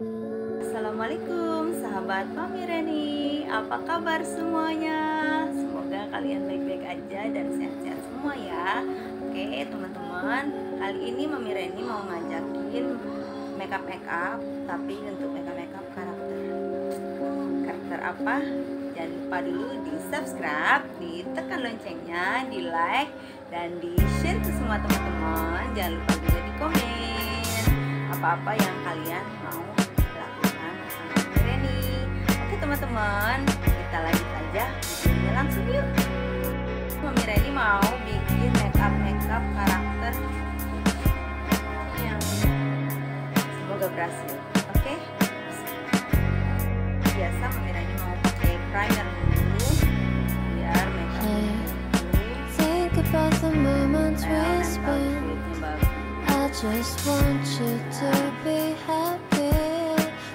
Assalamualaikum sahabat Mami Reni, apa kabar semuanya? Semoga kalian baik-baik aja dan sehat-sehat semua ya. Oke teman-teman, kali ini Mami Reni mau ngajakin makeup tapi untuk makeup karakter apa? Jangan lupa dulu di subscribe, ditekan loncengnya, di like dan di share ke semua teman-teman. Jangan lupa juga di komen apa-apa yang kalian mau lakukan bersama Mami Reni. Oke teman-teman, kita lanjut aja videonya langsung yuk. Mami Reni mau bikin makeup karakter yang semoga berhasil. Oke, biasa Mami Reni mau pakai primer dulu biar makeup Think about the moments we spent. I just want you to be happy.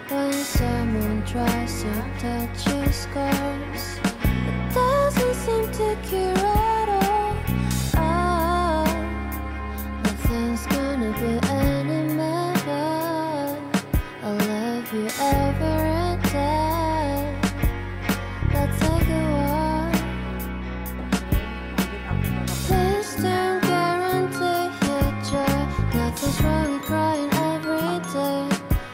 When someone tries to touch your scars, it doesn't seem to cure at all. Oh, nothing's gonna be any better. I'll love you every day. Let's take a walk. Please don't guarantee your joy. Nothing's wrong with crying every day.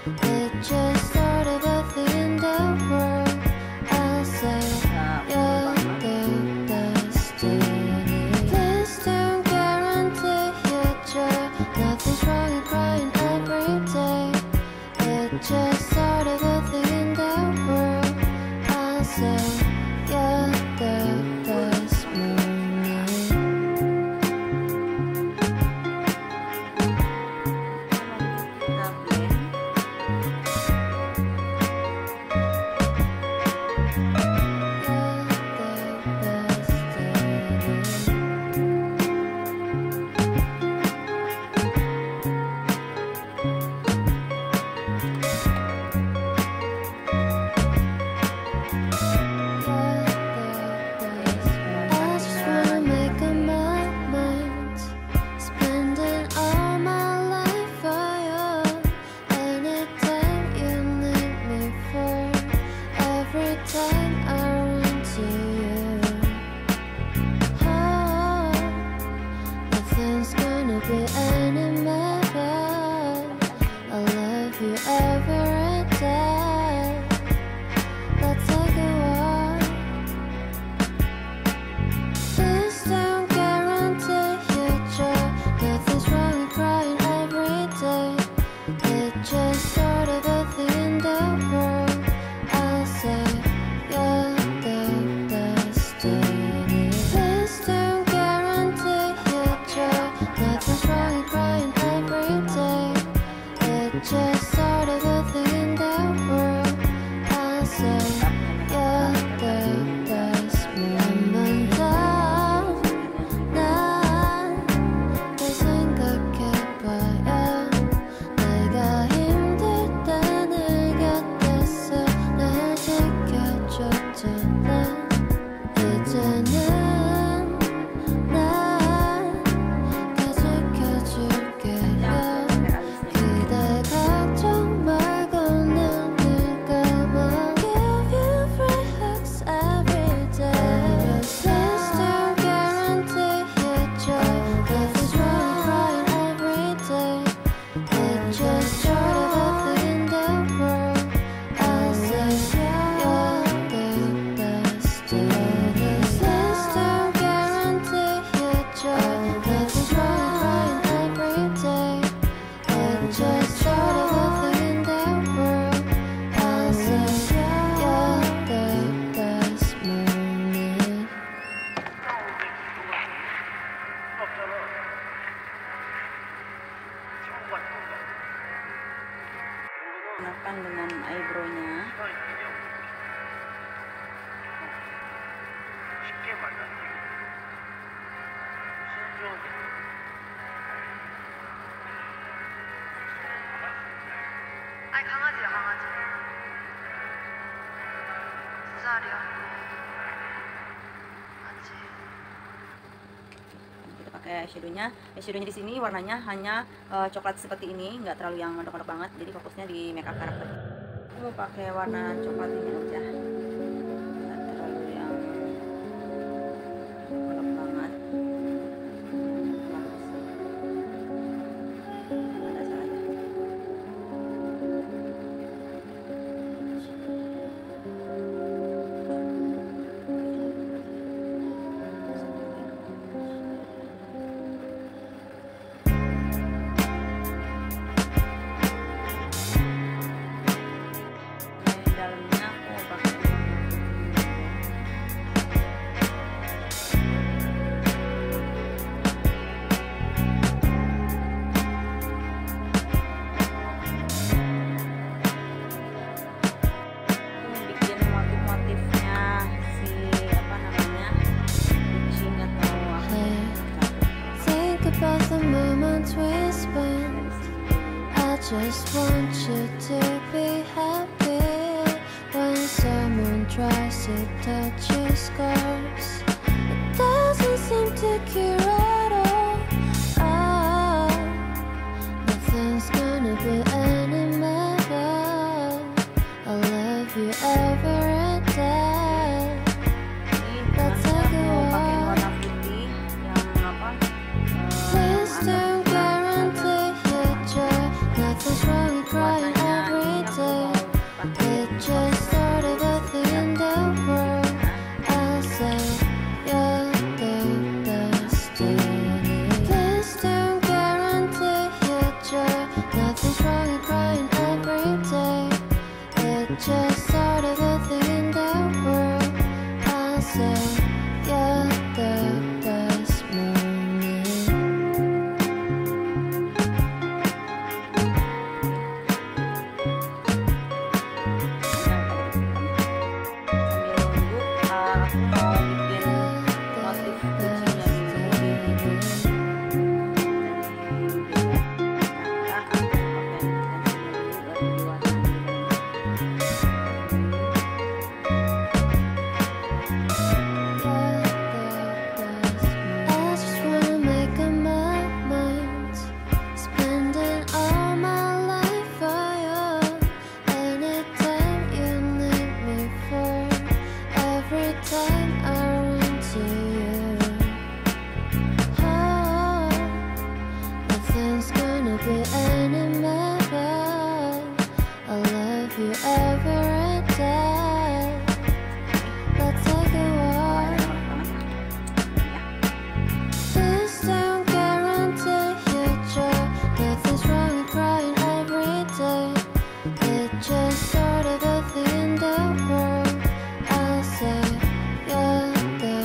It just started a thing in the world. I'll say you're the destiny. Please don't guarantee your joy. Nothing's wrong with crying every day. It just started a thing in the world. I'll say you're the best morning. kita blend. I just wanna make up my mind, spending all my life for you. Anytime you need me for, every time I run to you. Oh, nothing's gonna be any better. I love you every day. Let's take a walk. Please don't guarantee your joy. Nothing's wrong with crying every day. It just started a thing in the world. I'll say you're the destiny. Please don't guarantee your joy. Nothing's wrong with crying every day. It just started a thing in the world. I'll say you're the best moment of 난 널 생각해봐야 내가 힘들 때 내 곁에서 날 지켜줬잖아. 이제는 난 지켜줄게요. 그대 걱정 말고 눈을 감아. Give you free hugs every day. Please don't guarantee your joy. Nothing's wrong with crying every day. It just started a thing in the world. I'll say you're the destiny. Please don't guarantee your joy. Nothing's wrong with crying every day. It just started a thing in the world. I'll say you're the best morning. Gunakan dengan eyebrow-nya. 쉽게 만났지. 신중하게. 아니 강아지야 강아지. 2살이야. 맞지. Kita pakai pakai eyeshadownya. Eyeshadownya di sini warnanya hanya coklat seperti ini, nggak terlalu yang mendok-mendok banget. Jadi fokusnya di makeup karakter. Aku mau pakai warna coklat ini aja, nggak terlalu yang mendok banget. Ada salahnya. Dalamnya aku mau pakai bikin motif-motifnya si apa namanya, kucing atau apa. Think about the moments we spent. I just want you to be happy. When someone tries to touch your scars, it doesn't seem to cure at all. Oh, nothing's gonna be any better. I'll love you ever and day. Ini aku mau pakai warna putih yang apa? Please don't guarantee your joy. Nothing's wrong with crying every day. It just started a thing in the world. I'll say you're the destiny. Please don't guarantee your joy. Nothing's wrong with crying every day. It just started a thing in the world. I'll say you're the best moment. Sambil nunggu, aku mau bikin motif kucingnya I just wanna make up my mind, spending all my life for you. Anytime you need me for, every time I run to you. Oh, nothing's gonna be any better. I'll love you ever and day. Let's take a walk. Please don't guarantee your joy. Nothing's wrong with crying every day. It just started a thing in the world. I'll say you're the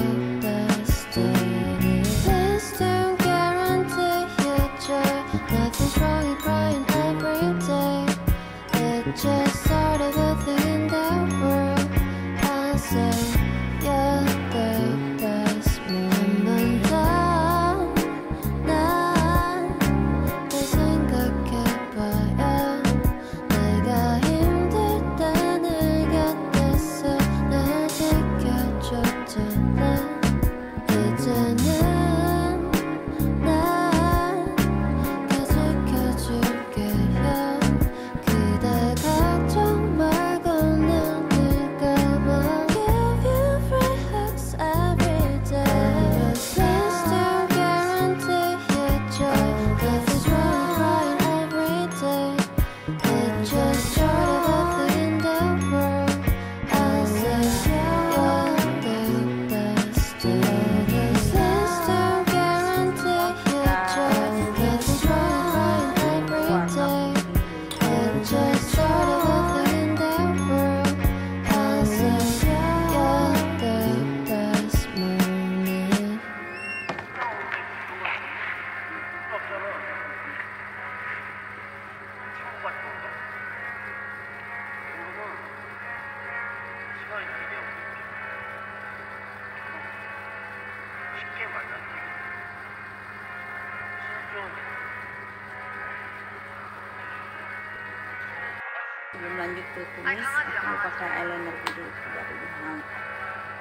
destiny. Please don't guarantee your joy. Nothing's wrong with crying every day. It just started a thing in the world. I'll say you're the best moment. 날 생각해봐요. 내가 힘들 때 내 곁에서 날 지켜줬잖아. 이제는 날 다 지켜줄게요. 그대 걱정 말고 난 늘까봐 give you free hugs every day. Please don't guarantee your joy. Nothing's wrong with crying every day. It just started a thing in the world. I'll say you're the destiny. Please don't guarantee your joy. Nothing's wrong with crying every day. It just started a thing in the world. I'll say you're the best moment. Sebelum lanjut ke kumis, aku mau pakai eyeliner dulu biar lebih nampak.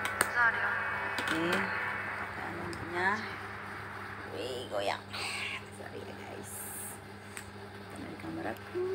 무슨 살이야? Oke, pakai eyelinernya. Wih, goyang. Sorry ya guys. Karena di kameraku.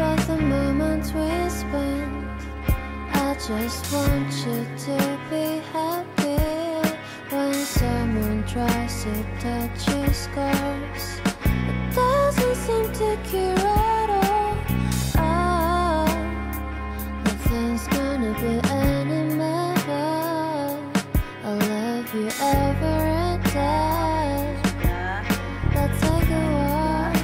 About the moments we spent, I just want you to be happy. When someone tries to touch your scars, it doesn't seem to cure at all. Oh, nothing's gonna be any better. I'll love you every day. Let's take a walk.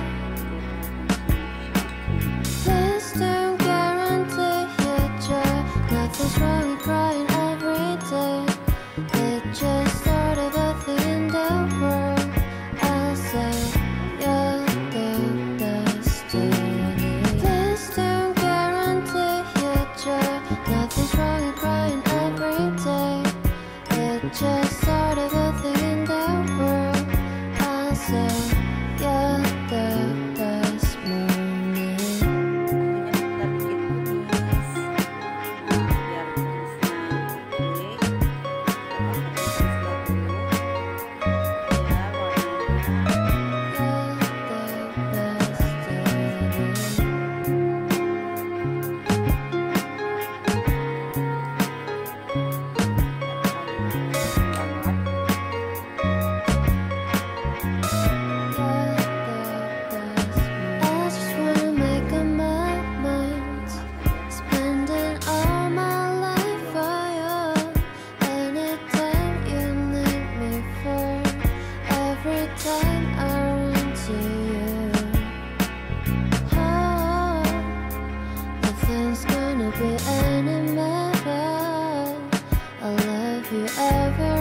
Please don't guarantee your joy. Nothing's wrong with crying every day. It just started a thing in the world. I'll say you're the destiny. Please don't guarantee your joy. Nothing's wrong with crying every day. It just started a thing in the world. I'll say you're the best morning. Be any matter. I'll love you ever